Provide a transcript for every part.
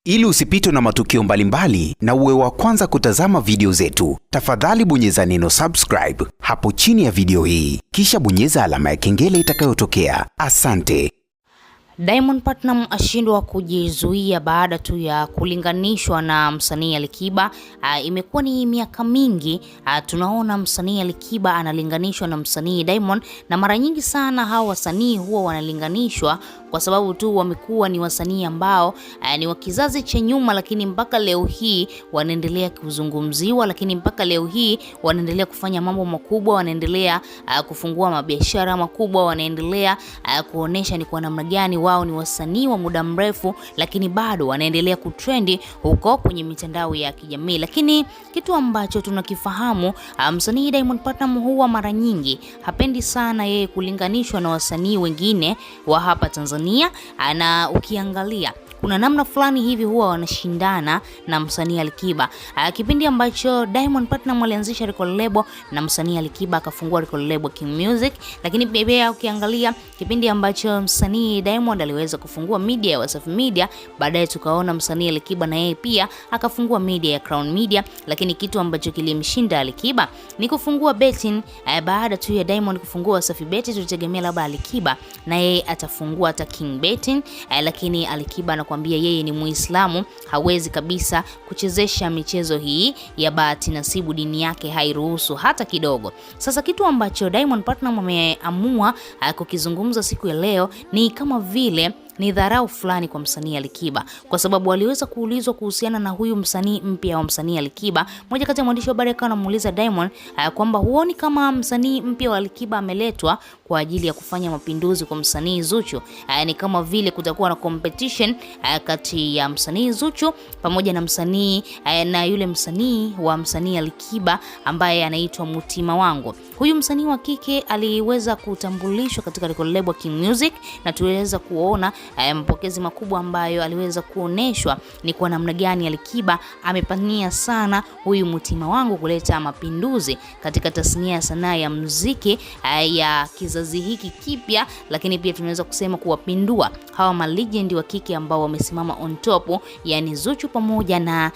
Ili usipitwe na matukio mbalimbali na uwe wa kwanza kutazama video zetu, tafadhali bonyeza neno subscribe hapo chini ya video hii, kisha bonyeza alama ya kengele itakayotokea. Asante. Diamond Platnumz ashindwa kujizuia baada tu ya kulinganishwa na msanii Alikiba. Imekuwa ni miaka mingi tunaona msanii Alikiba analinganishwa na msanii Diamond, na mara nyingi sana hao wasanii huwa wanalinganishwa kwa sababu tu wamekuwa ni wasanii ambao ni wa kizazi cha nyuma, lakini mpaka leo hii wanaendelea kuzungumziwa, lakini mpaka leo hii wanaendelea kufanya mambo makubwa, wanaendelea kufungua mabiashara makubwa, wanaendelea kuonesha ni kwa namna gani wao ni wasanii wa muda mrefu, lakini bado wanaendelea kutrendi huko kwenye mitandao ya kijamii. Lakini kitu ambacho tunakifahamu, msanii Diamond Platnumz huwa mara nyingi hapendi sana yeye kulinganishwa na wasanii wengine wa hapa Tanzania, na ukiangalia kuna namna fulani hivi huwa wanashindana na msanii Alikiba. Kipindi ambacho Diamond Platnumz alianzisha record label na msanii Alikiba akafungua record label King Music, lakini pia ukiangalia kipindi ambacho msanii Diamond aliweza kufungua media ya Wasafi Media, baadaye tukaona msanii Alikiba na yeye pia akafungua media ya Crown Media. Lakini kitu ambacho kilimshinda Alikiba ni kufungua betting. Baada tu ya Diamond kufungua Wasafi Bet, tulitegemea labda Alikiba na yeye atafungua hata King Betting, lakini Alikiba anakuambia yeye ni Muislamu, hawezi kabisa kuchezesha michezo hii ya bahati nasibu, dini yake hairuhusu hata kidogo. Sasa kitu ambacho Diamond Platnumz ameamua kukizungumza siku ya leo ni kama vile ni dharau fulani kwa msanii Alikiba, kwa sababu aliweza kuulizwa kuhusiana na huyu msanii mpya wa msanii Alikiba. Mmoja kati ya mwandishi wa habari akawa anamuuliza Diamond kwamba huoni kama msanii mpya wa Alikiba ameletwa kwa ajili ya kufanya mapinduzi kwa msanii Zuchu? Ni kama vile kutakuwa na competition kati ya msanii Zuchu pamoja na msanii na yule msanii wa msanii Alikiba ambaye anaitwa Mutima Wangu. Huyu msanii wa kike aliweza kutambulishwa katika record label King Music, na tuweza kuona mapokezi makubwa ambayo aliweza kuoneshwa ni kwa namna gani Alikiba amepania sana huyu Mutima Wangu kuleta mapinduzi katika tasnia ya sanaa ya muziki ya kizazi hiki kipya, lakini pia tunaweza kusema kuwapindua hawa malegend wa kike ambao wamesimama on top, yani Zuchu pamoja na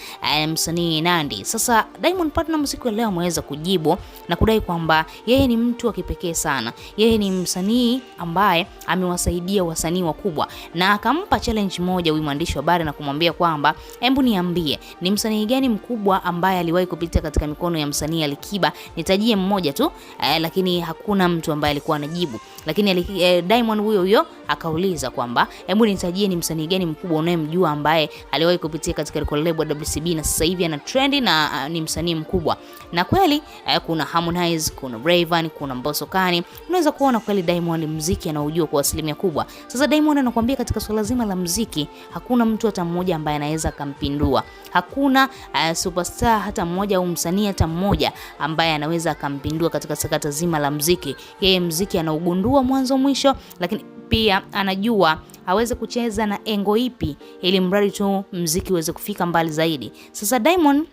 msanii Nandy. Sasa Diamond Platnumz siku leo ameweza kujibu na kudai kwamba yeye ni mtu wa kipekee sana, yeye ni msanii ambaye amewasaidia wasanii wakubwa, na akampa challenge moja huyu mwandishi wa habari na kumwambia kwamba hebu niambie ni msanii gani mkubwa ambaye aliwahi kupita katika mikono ya msanii Alikiba, nitajie mmoja tu. Lakini hakuna mtu ambaye alikuwa anajibu. Lakini Diamond huyo akauliza kwamba hebu nitajie ni msanii gani mkubwa unayemjua ambaye aliwahi kupitia katika record label WCB na sasa hivi ana trendi na ni msanii mkubwa. Na kweli kuna Harmonize, kuna Rayvanny, kuna Mbosso Kani. Unaweza kuona kweli Diamond muziki anaujua kwa asilimia kubwa. Sasa Diamond anakuambia katika swala zima la muziki hakuna mtu hata mmoja ambaye anaweza kumpindua. Hakuna superstar hata mmoja au msanii hata mmoja ambaye anaweza kumpindua katika sakata zima la muziki. Yeye muziki anaugundua mwanzo mwisho, lakini pia anajua aweze kucheza na engo ipi ili mradi tu muziki uweze kufika mbali zaidi. Sasa Diamond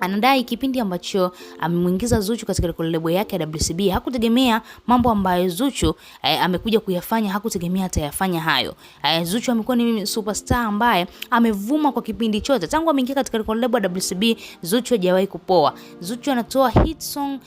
anadai kipindi ambacho amemuingiza Zuchu katika record label yake ya WCB hakutegemea mambo ambayo Zuchu amekuja kuyafanya, hakutegemea atayafanya hayo. Zuchu amekuwa ni superstar ambaye amevuma kwa kipindi chote tangu ameingia katika record label ya WCB. Zuchu hajawahi kupoa. Zuchu anatoa hit song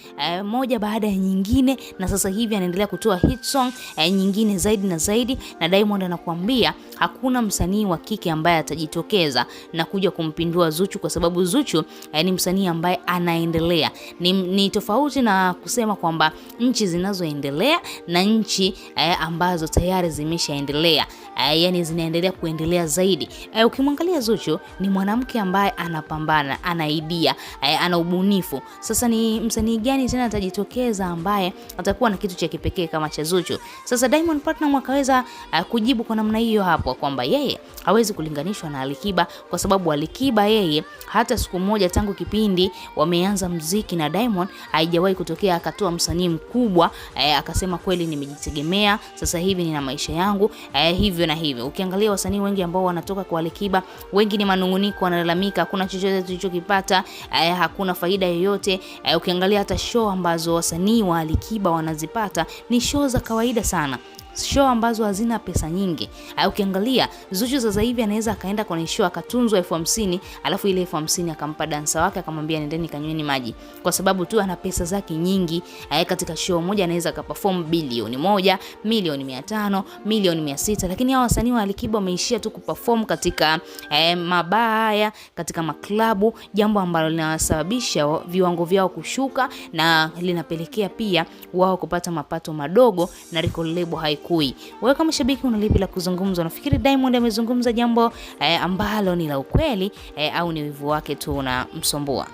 moja baada ya nyingine, na sasa hivi anaendelea kutoa hit song nyingine zaidi na zaidi, na Diamond anakuambia hakuna msanii wa kike ambaye atajitokeza na kuja kumpindua Zuchu, kwa sababu Zuchu ni msanii ambaye anaendelea. Ni tofauti na kusema kwamba nchi zinazoendelea na nchi ambazo tayari zimeshaendelea, yani zinaendelea kuendelea zaidi. Ukimwangalia Zuchu ni mwanamke ambaye anapambana, ana idea, ana ubunifu. Sasa ni msanii gani tena atajitokeza ambaye atakuwa na kitu cha kipekee kama cha Zuchu? Sasa Diamond Platnumz akaweza kujibu kwa namna hiyo hapo kwamba yeye hawezi kulinganishwa na Alikiba, kwa sababu Alikiba yeye hata siku moja tangu kipindi wameanza muziki na Diamond haijawahi kutokea akatoa msanii mkubwa akasema kweli nimejitegemea, sasa hivi nina maisha yangu hivyo na hivyo. Ukiangalia wasanii wengi ambao wanatoka kwa Alikiba, wengi ni manunguniko, wanalalamika hakuna chochote tulichokipata, hakuna faida yoyote. Ukiangalia hata show ambazo wasanii wa Alikiba wanazipata ni show za kawaida sana. show ambazo hazina pesa nyingi. Ukiangalia Zuchu sasa hivi anaweza akaenda kwenye show akatunzwa 50,000, alafu ile 50,000 akampa dansa wake akamwambia nendeni kanyweni maji, kwa sababu tu ana pesa zake nyingi. Katika show moja anaweza akaperform bilioni 1, milioni 500, milioni 600, lakini hao wasanii wa Alikiba wameishia tu kuperform katika mabaya, katika maklabu, jambo ambalo linasababisha viwango vyao kushuka na linapelekea pia wao kupata mapato madogo na record label haikui. Wewe kama shabiki una lipi la kuzungumza? Unafikiri Diamond amezungumza jambo ambalo ni la ukweli au ni wivu wake tu unamsumbua?